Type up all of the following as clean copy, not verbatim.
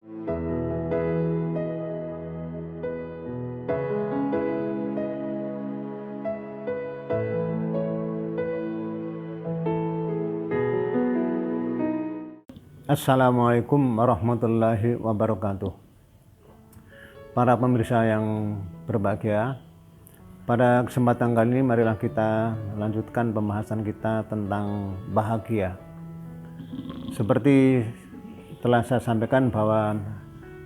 Assalamualaikum warahmatullahi wabarakatuh. Para pemirsa yang berbahagia, pada kesempatan kali ini marilah kita lanjutkan pembahasan kita tentang bahagia. Seperti telah saya sampaikan bahwa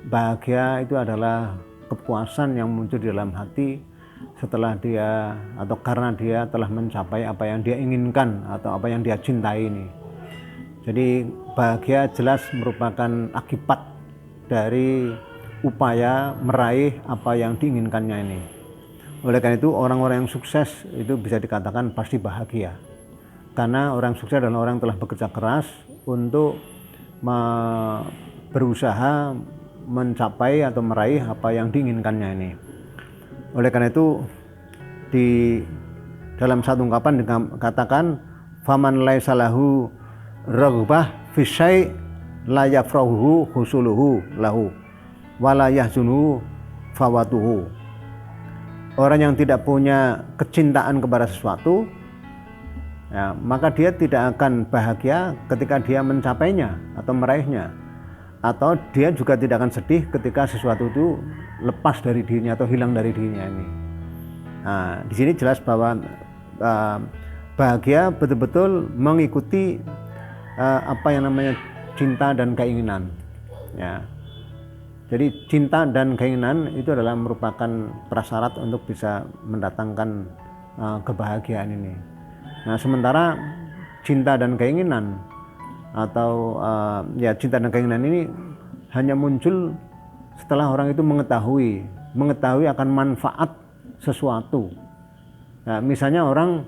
bahagia itu adalah kepuasan yang muncul di dalam hati setelah dia atau karena dia telah mencapai apa yang dia inginkan atau apa yang dia cintai ini. Jadi bahagia jelas merupakan akibat dari upaya meraih apa yang diinginkannya ini. Oleh karena itu orang-orang yang sukses itu bisa dikatakan pasti bahagia. Karena orang sukses adalah orang yang telah bekerja keras untuk berusaha mencapai atau meraih apa yang diinginkannya ini. Oleh karena itu di dalam satu ungkapan dikatakan faman laisa lahu raghbah fi syai' la yafrahu husuluhu lahu wa la yahzunu fawatuhu. Orang yang tidak punya kecintaan kepada sesuatu, ya, maka dia tidak akan bahagia ketika dia mencapainya atau meraihnya, atau dia juga tidak akan sedih ketika sesuatu itu lepas dari dirinya atau hilang dari dirinya ini. Nah, di sini jelas bahwa bahagia betul-betul mengikuti apa yang namanya cinta dan keinginan, ya. Jadi cinta dan keinginan itu adalah merupakan prasyarat untuk bisa mendatangkan kebahagiaan ini. Nah, sementara cinta dan keinginan atau cinta dan keinginan ini hanya muncul setelah orang itu mengetahui akan manfaat sesuatu. Nah, misalnya orang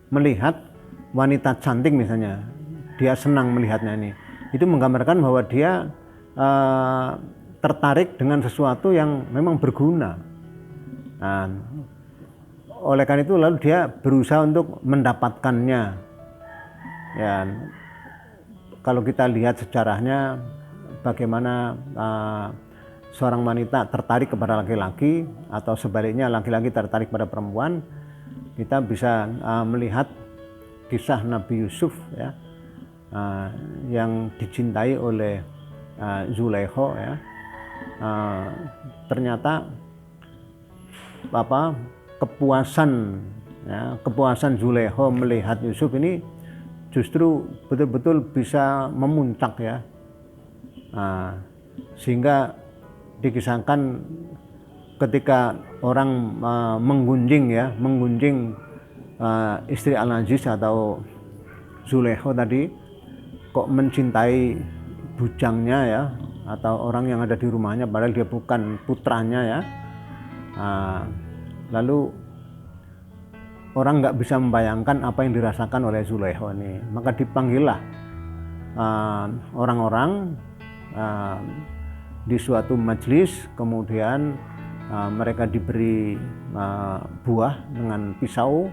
melihat wanita cantik misalnya, dia senang melihatnya ini. Itu menggambarkan bahwa dia tertarik dengan sesuatu yang memang berguna. Nah, oleh karena itu lalu dia berusaha untuk mendapatkannya. Ya, kalau kita lihat sejarahnya bagaimana seorang wanita tertarik kepada laki-laki atau sebaliknya laki-laki tertarik pada perempuan, kita bisa melihat kisah Nabi Yusuf, ya, yang dicintai oleh Zulaikha, ya. Ternyata kepuasan Zulaikha melihat Yusuf ini justru betul-betul bisa memuncak, ya. Sehingga dikisahkan ketika orang menggunjing istri Al-Aziz atau Zulaikha tadi kok mencintai bujangnya, ya, atau orang yang ada di rumahnya padahal dia bukan putranya, ya. Lalu orang nggak bisa membayangkan apa yang dirasakan oleh Zulaikha ini, maka dipanggillah orang-orang di suatu majelis, kemudian mereka diberi buah dengan pisau.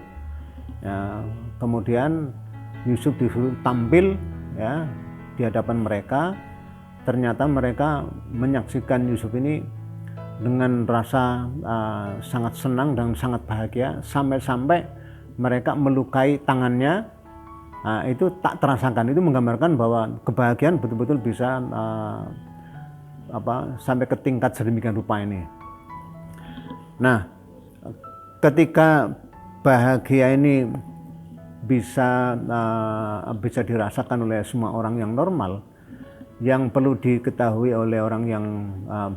Ya, kemudian Yusuf disuruh tampil, ya, di hadapan mereka. Ternyata mereka menyaksikan Yusuf ini dengan rasa sangat senang dan sangat bahagia, sampai-sampai mereka melukai tangannya. Itu tak terasakan. Itu menggambarkan bahwa kebahagiaan betul-betul bisa sampai ke tingkat sedemikian rupa ini. Nah, ketika bahagia ini bisa dirasakan oleh semua orang yang normal, yang perlu diketahui oleh orang yang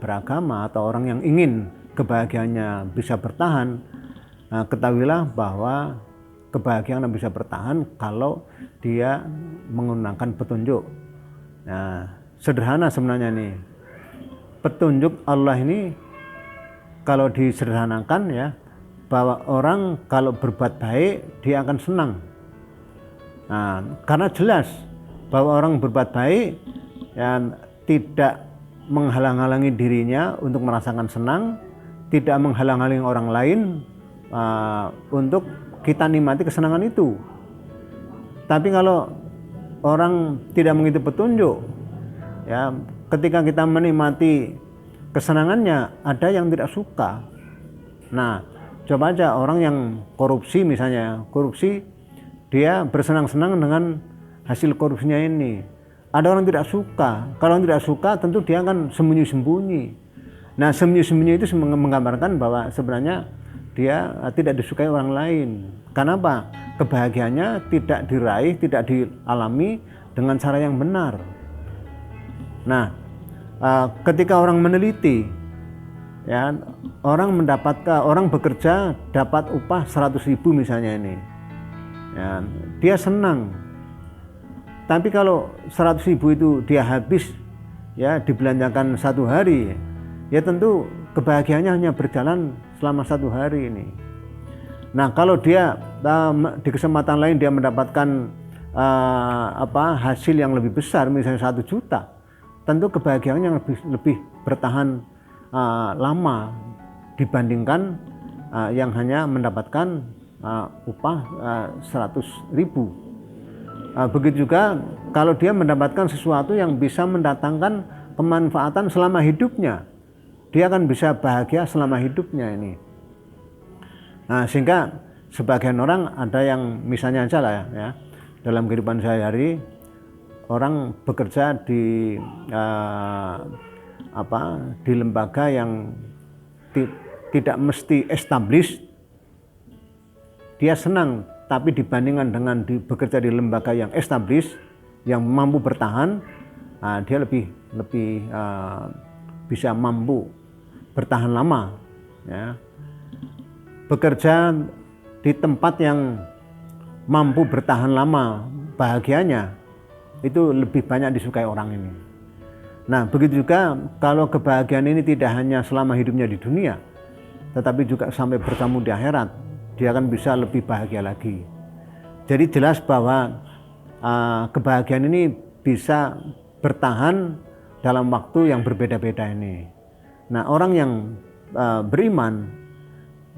beragama atau orang yang ingin kebahagiaannya bisa bertahan, ketahuilah bahwa kebahagiaan bisa bertahan kalau dia menggunakan petunjuk. Nah, sederhana sebenarnya nih, petunjuk Allah ini kalau disederhanakan, ya, bahwa orang kalau berbuat baik dia akan senang. Nah, karena jelas bahwa orang berbuat baik yang tidak menghalang-halangi dirinya untuk merasakan senang, tidak menghalang-halangi orang lain untuk kita nikmati kesenangan itu. Tapi kalau orang tidak mengikuti petunjuk, Ya, ketika kita menikmati kesenangannya, ada yang tidak suka. Nah, coba aja orang yang korupsi misalnya, korupsi dia bersenang-senang dengan hasil korupsinya ini. Ada orang tidak suka. Kalau tidak suka tentu dia akan sembunyi-sembunyi. Nah, sembunyi-sembunyi itu menggambarkan bahwa sebenarnya dia tidak disukai orang lain. Karena apa? Kebahagiaannya tidak diraih, tidak dialami dengan cara yang benar. Nah, ketika orang meneliti, ya, orang bekerja dapat upah 100.000 misalnya ini, ya, dia senang. Tapi kalau 100.000 itu dia habis, ya, dibelanjakan 1 hari, ya tentu kebahagiaannya hanya berjalan selama 1 hari ini. Nah, kalau dia di kesempatan lain dia mendapatkan hasil yang lebih besar, misalnya 1 juta, tentu kebahagiaannya lebih bertahan lama dibandingkan yang hanya mendapatkan upah 100.000. Begitu juga kalau dia mendapatkan sesuatu yang bisa mendatangkan kemanfaatan selama hidupnya, dia akan bisa bahagia selama hidupnya ini. Nah, sehingga sebagian orang ada yang misalnya aja lah ya, dalam kehidupan sehari-hari orang bekerja di lembaga yang tidak mesti established, dia senang. Tapi dibandingkan dengan bekerja di lembaga yang established, yang mampu bertahan, dia lebih bisa mampu bertahan lama. Ya. Bekerja di tempat yang mampu bertahan lama, bahagianya itu lebih banyak disukai orang ini. Nah, begitu juga kalau kebahagiaan ini tidak hanya selama hidupnya di dunia, tetapi juga sampai bertemu di akhirat, dia akan bisa lebih bahagia lagi. Jadi jelas bahwa kebahagiaan ini bisa bertahan dalam waktu yang berbeda-beda ini. Nah, orang yang beriman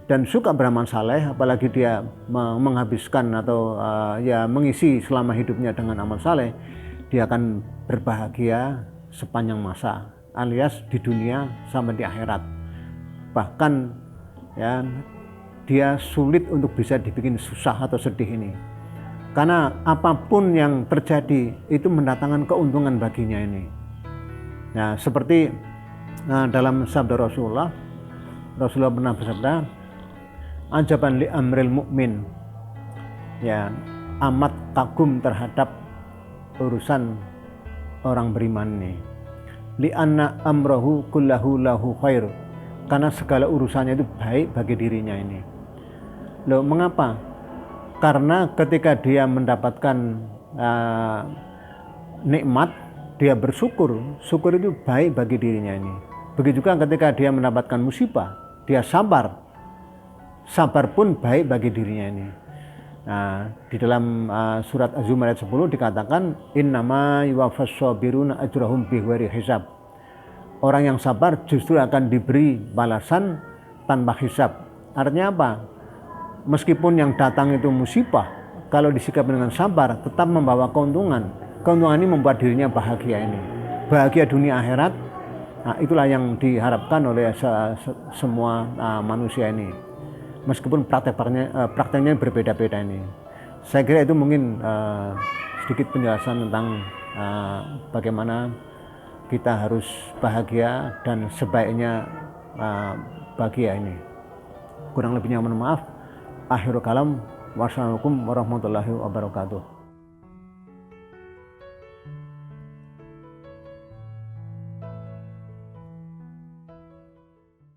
dan suka beramal saleh, apalagi dia menghabiskan atau mengisi selama hidupnya dengan amal saleh, dia akan berbahagia sepanjang masa, alias di dunia sampai di akhirat. Bahkan ya, dia sulit untuk bisa dibikin susah atau sedih ini, karena apapun yang terjadi itu mendatangkan keuntungan baginya ini. Nah, seperti dalam sabda Rasulullah pernah bersabda, ajaban li amril mukmin, ya, amat kagum terhadap urusan orang beriman ini. Li anna amrahu kullahu lahu khair, karena segala urusannya itu baik bagi dirinya ini. Loh, mengapa? Karena ketika dia mendapatkan nikmat, dia bersyukur, syukur itu baik bagi dirinya ini. Begitu juga ketika dia mendapatkan musibah, dia sabar, sabar pun baik bagi dirinya ini. Nah, di dalam surat Az-Zumar ayat 10 dikatakan, innama yuwaffas sabiruna ajrahum bighairi hisab. Orang yang sabar justru akan diberi balasan tanpa hisab. Artinya apa? Meskipun yang datang itu musibah, kalau disikapi dengan sabar tetap membawa keuntungan. Keuntungan ini membuat dirinya bahagia ini. Bahagia dunia akhirat. Nah, itulah yang diharapkan oleh semua manusia ini. Meskipun prakteknya berbeda-beda ini. Saya kira itu mungkin sedikit penjelasan tentang bagaimana kita harus bahagia dan sebaiknya bahagia ini. Kurang lebihnya mohon maaf. Akhirul kalam, wassalamualaikum warahmatullahi wabarakatuh.